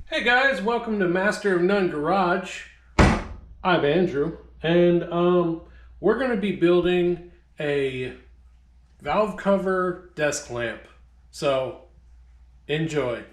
Hey guys, welcome to Master of None Garage. I'm Andrew, and we're going to be building a valve cover desk lamp. So, enjoy.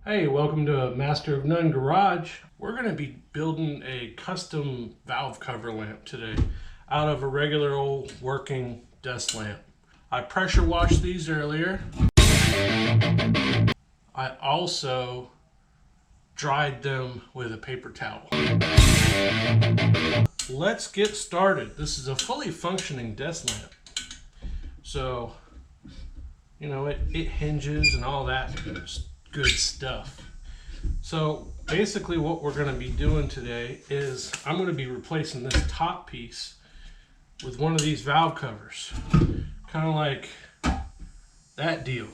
Hey, welcome to Master of None Garage. We're going to be building a custom valve cover lamp today out of a regular old working desk lamp. I pressure washed these earlier. I also dried them with a paper towel. Let's get started. This is a fully functioning desk lamp. So, you know, it hinges and all that good stuff. So basically what we're going to be doing today is I'm going to be replacing this top piece with one of these valve covers, kind of like that deal.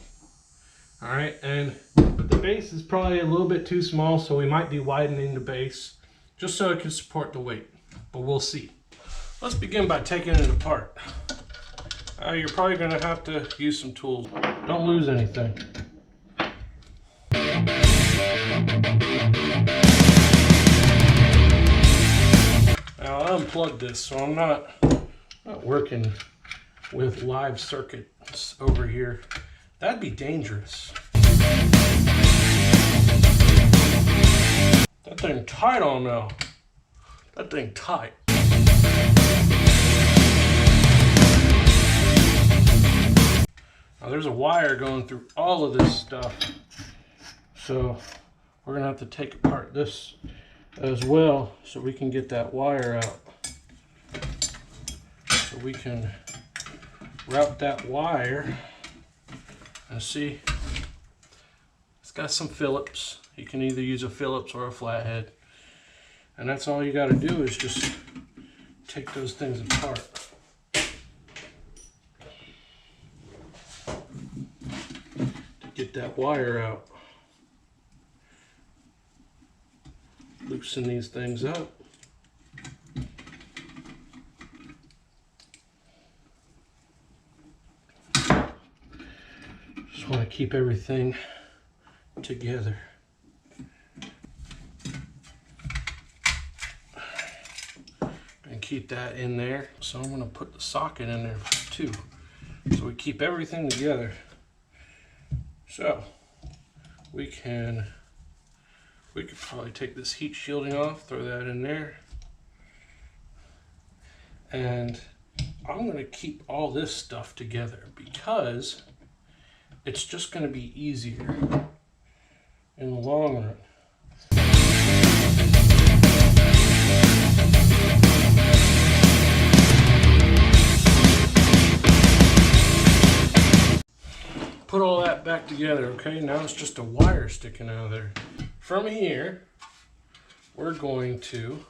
All right, and the base is probably a little bit too small, so we might be widening the base just so it can support the weight, but we'll see. Let's begin by taking it apart. You're probably going to have to use some tools. Don't lose anything. Now I unplugged this, so I'm not working with live circuits over here. That'd be dangerous. That thing tight on now. That thing tight. Now there's a wire going through all of this stuff. So we're gonna have to take apart this as well so we can get that wire out. So we can route that wire. And see, it's got some Phillips. You can either use a Phillips or a flathead. And that's all you gotta do is just take those things apart. To get that wire out. Loosen these things up. Just want to keep everything together. And keep that in there. So I'm going to put the socket in there too. So we keep everything together. So we could probably take this heat shielding off, throw that in there. And I'm going to keep all this stuff together because it's just going to be easier in the long run. Put all that back together, okay? Now it's just a wire sticking out of there. From here, we're going to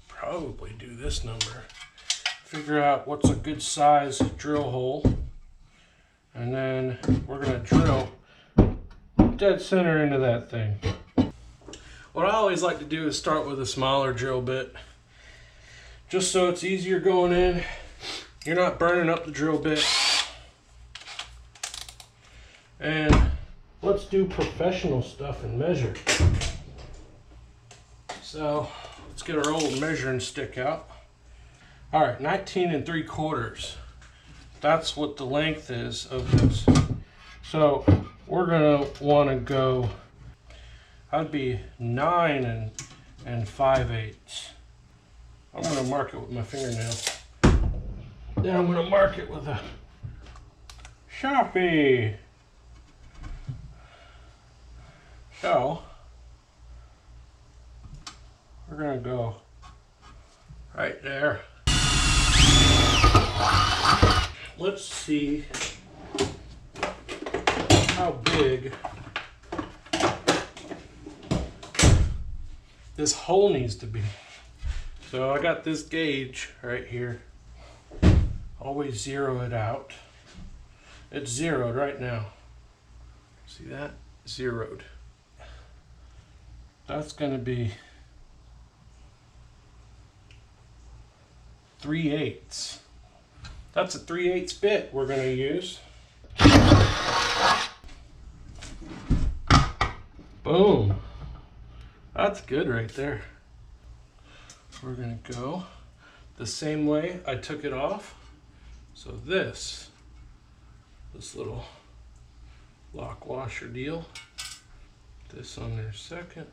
probably do this number. Figure out what's a good size drill hole. And then we're going to drill dead center into that thing. What I always like to do is start with a smaller drill bit. Just so it's easier going in. You're not burning up the drill bit. And let's do professional stuff and measure. So let's get our old measuring stick out. All right, 19 3/4. That's what the length is of this. So we're gonna want to go. I'd be 9 5/8. I'm gonna mark it with my fingernail. Then I'm going to mark it with a Sharpie. So we're going to go right there. Let's see how big this hole needs to be. So I got this gauge right here. Always zero it out. It's zeroed right now. See that? Zeroed. That's going to be 3/8. That's a 3/8 bit we're going to use. Boom. That's good right there. We're going to go the same way I took it off. So this little lock washer deal, this on there second.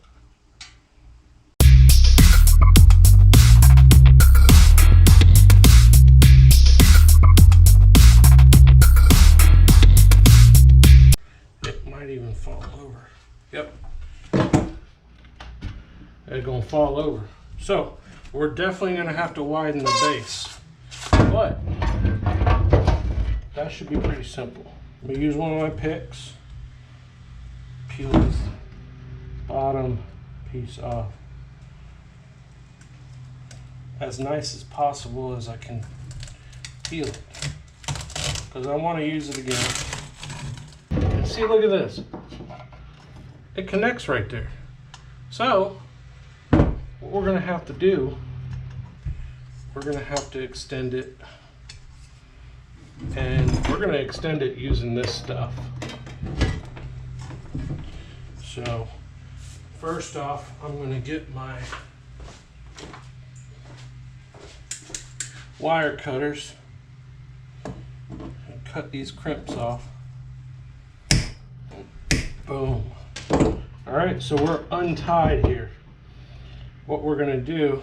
It might even fall over. Yep. It's gonna fall over. So we're definitely gonna have to widen the base, but that should be pretty simple. I'm gonna use one of my picks, peel this bottom piece off as nice as possible as I can peel it, because I want to use it again. And see, look at this. It connects right there. So what we're gonna have to do, we're gonna have to extend it, and we're gonna extend it using this stuff. So first off, I'm gonna get my wire cutters and cut these crimps off. Boom. All right, so we're untied here. What we're gonna do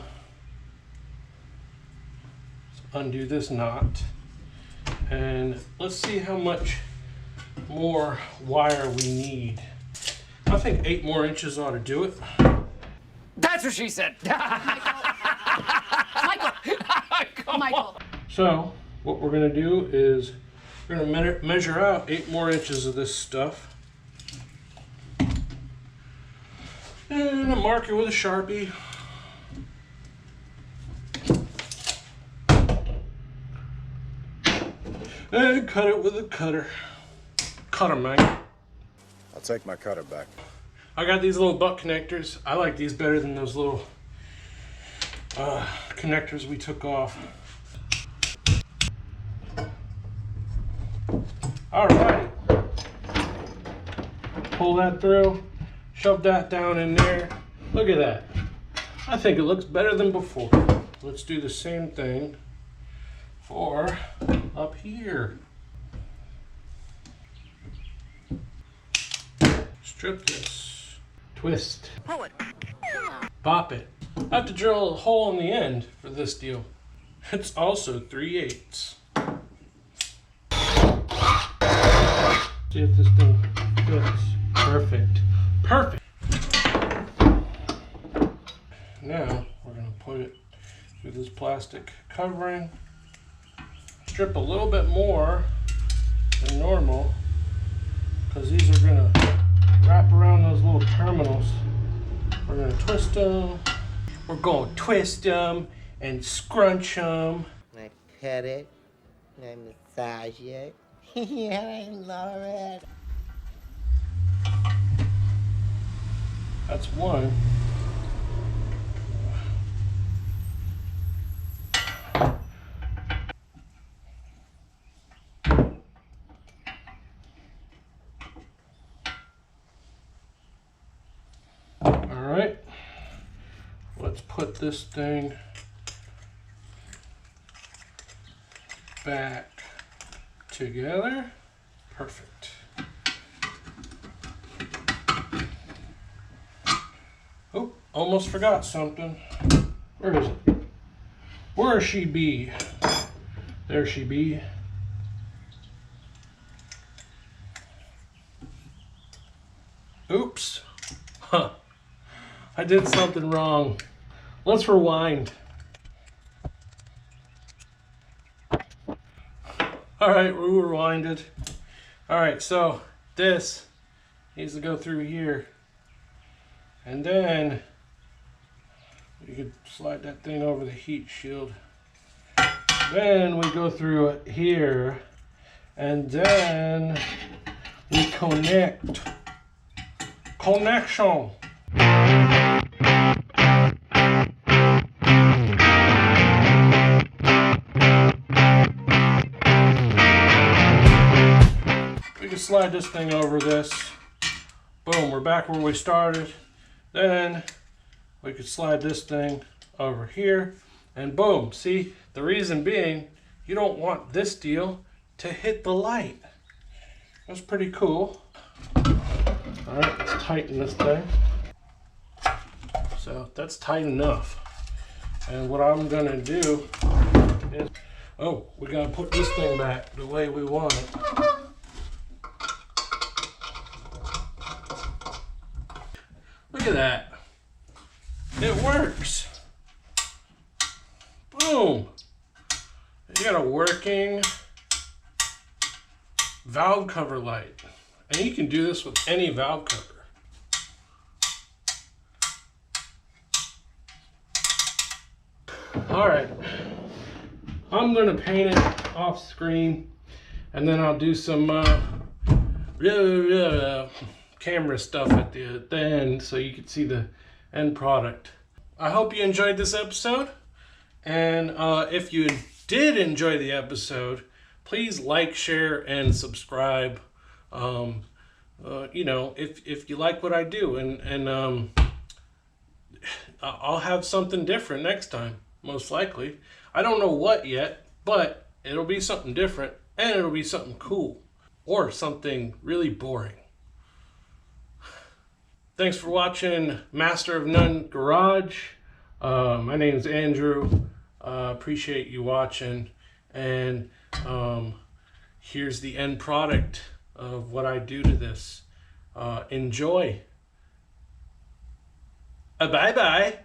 is undo this knot, and let's see how much more wire we need. I think 8 more inches ought to do it. That's what she said. Michael. So what we're gonna do is we're gonna measure out 8 more inches of this stuff. And a marker with a Sharpie. And cut it with a cutter. Cutter, man. I'll take my cutter back. I got these little butt connectors. I like these better than those little connectors we took off. All right. Pull that through. Shove that down in there. Look at that. I think it looks better than before. Let's do the same thing for up here. Strip this. Twist. Pull it. Pop it. I have to drill a hole in the end for this deal. It's also 3/8. See if this thing fits. Perfect. Perfect. Now we're going to put it through this plastic covering. Strip a little bit more than normal, because these are going to wrap around those little terminals. We're going to twist them. We're going to twist them and scrunch them. I pet it, I massage it. Yeah, I love it. That's one. All right, let's put this thing back together. Perfect. Oh, almost forgot something. Where is it? Where she be? There she be. Oops. Huh. I did something wrong. Let's rewind. Alright, we rewinded. Alright, so this needs to go through here. And then you could slide that thing over the heat shield. Then we go through it here. And then we connect. Connection. We can slide this thing over this. Boom, we're back where we started. Then we could slide this thing over here. And boom, see, the reason being, you don't want this deal to hit the light. That's pretty cool. All right, let's tighten this thing. So that's tight enough. And what I'm gonna do is, oh, we gotta put this thing back the way we want it. Look at that. It works. Boom. You got a working valve cover light. And you can do this with any valve cover. All right, I'm gonna paint it off screen, and then I'll do some camera stuff at the end so you can see the end product. I hope you enjoyed this episode, and if you did enjoy the episode, please like, share, and subscribe. You know, if you like what I do, and I'll have something different next time, most likely. I don't know what yet, but it'll be something different, and it'll be something cool, or something really boring. Thanks for watching Master of None Garage. My name is Andrew. Appreciate you watching, and here's the end product of what I do to this. Enjoy. Bye-bye.